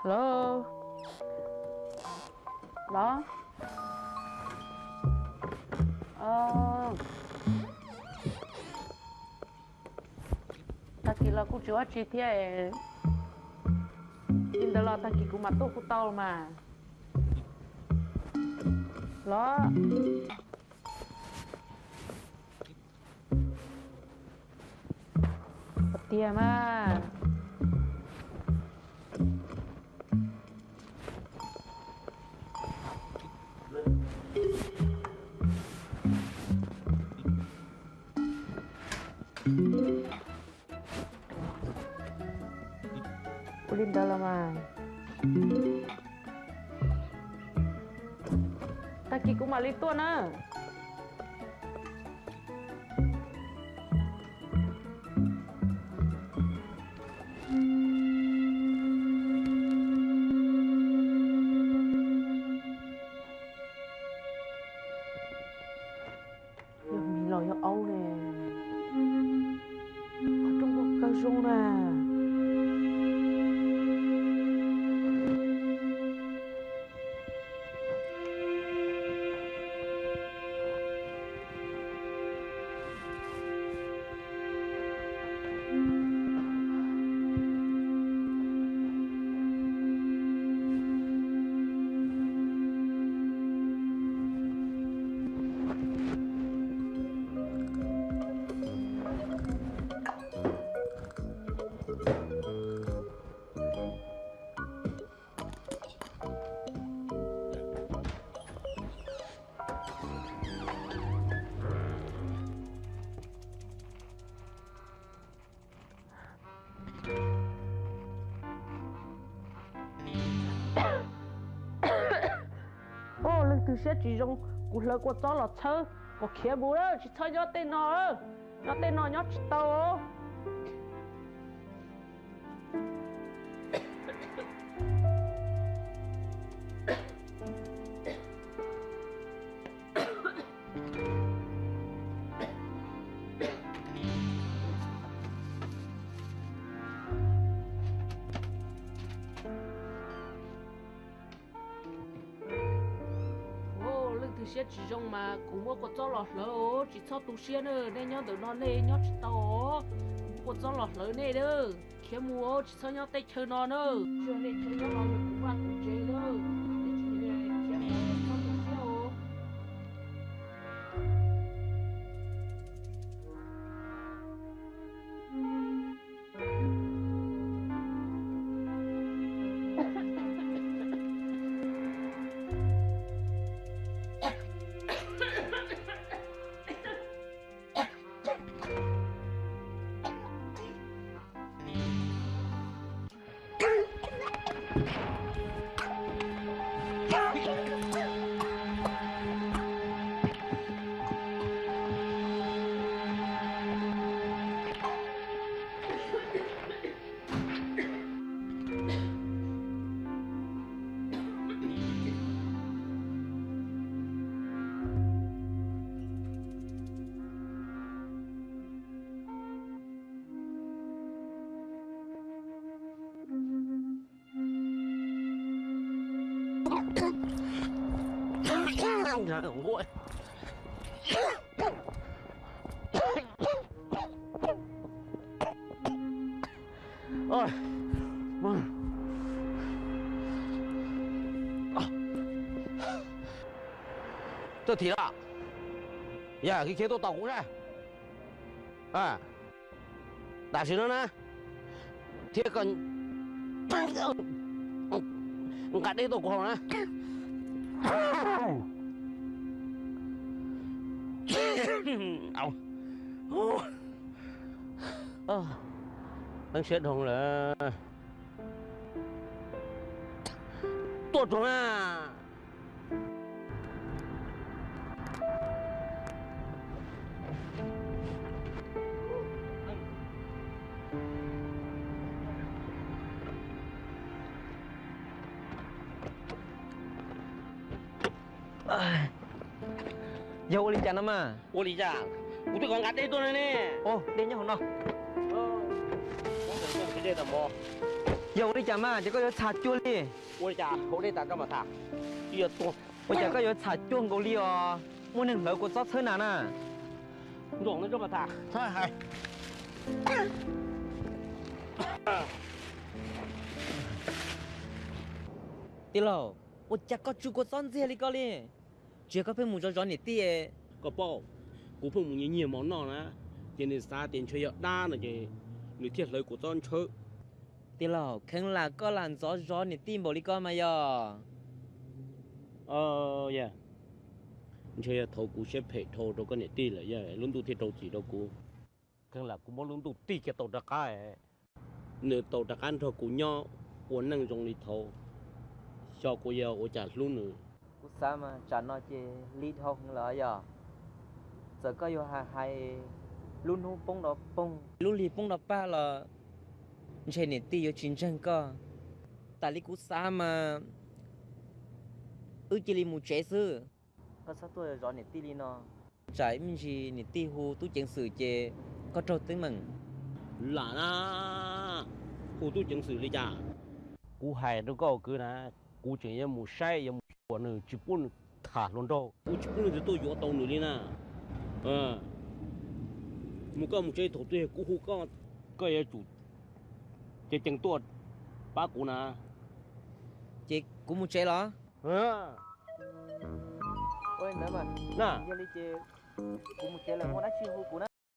Lô. Đó. Ta kỳ là cũng chưa chi thế. In đó là ta kỳ cũng mà tốt của tao mà. Đó. Bật tiền mà. Ulin dalam ah. Kakiku malito na. Yo milo yo au nè. Ở trong cuộc cao sung nè. Ô lần thứ sẽ chỉ dùng cú lơ của chó là thơ có khía bù đó chỉ thơ nhớ tên nó nhớ chỉ tao từ xe chỉ dùng mà cũng mua có cho lọt lỡ chỉ cho tu xe nữa nên nhớ từ nó lên nhớ chỉ tao có cho lọt lỡ này đó khi mua chỉ cho nhớ tay chơi nó nữa cho nên chơi nó cũng qua cũng chơi đó để chỉ về khi mua cho tu xe ô Trời ơi. Ôi. Tôi thì đó. Dạ cái kia tôi tao cũng ra. À. Đã xin nó nè. Thế còn cả đây tôi cũng không nè. Ông anh sẽ đồng là tốt rồi à Dâu Oli Chan mà. Oli Chan, udah kau nggak ada itu nih. Oh, dia nya hono. Oh, kau kerja tak mau. 有你讲嘛，这个有茶酒哩，我家后来打干嘛他？越多，我这个有茶酒够哩哦，我能老过早车难呐。弄那干嘛他？他还。对了，我这个煮过酸菜哩个哩，这个被木着你爹。có bao cú phụ nhiều nhiều món nọ nè cho nên xa tiền chơi đa là cái người thiết lợi của con chơi Đi lò, khen là có làm rõ nè tim bộ đi con mà giờ. yeah chơi thầu cú sẽ phải thầu đâu có nè ti là yeah luôn tu thiết đầu chỉ đâu cú khen là cú muốn luôn tu ti cái tàu đặc cái nửa tàu đặc ăn thôi cú nho uốn năng trong đi thầu cho cú giờ ổ trả luôn nữa Cú sao mà trả nó chê lý thông là giờ. Giờ có vô hai luôn hú bông đó bông. Luôn lì bông đó ba là chơi nè ti vô chiến tranh cơ. Tại lý cú sao mà chỉ lì mù chế sư. Có sao tôi rõ nè ti lì nó. Trái mình chỉ nè ti hú tu chiến sử chê có trâu tiếng mừng. là na cú tu chứng xử lý trả cú hài đâu có cứ na cú chỉ như một sai như một nữa chỉ muốn thả luôn đâu cú chỉ muốn thì tôi vô tàu nữa đi na một cái thổ tuyệt cú có cái chủ cái chân tuột ba cú na Chê cú mù chế đó. Ôi nữa mà. na Giờ lý chê cú mù chế là muốn đã chiêu hú cú na.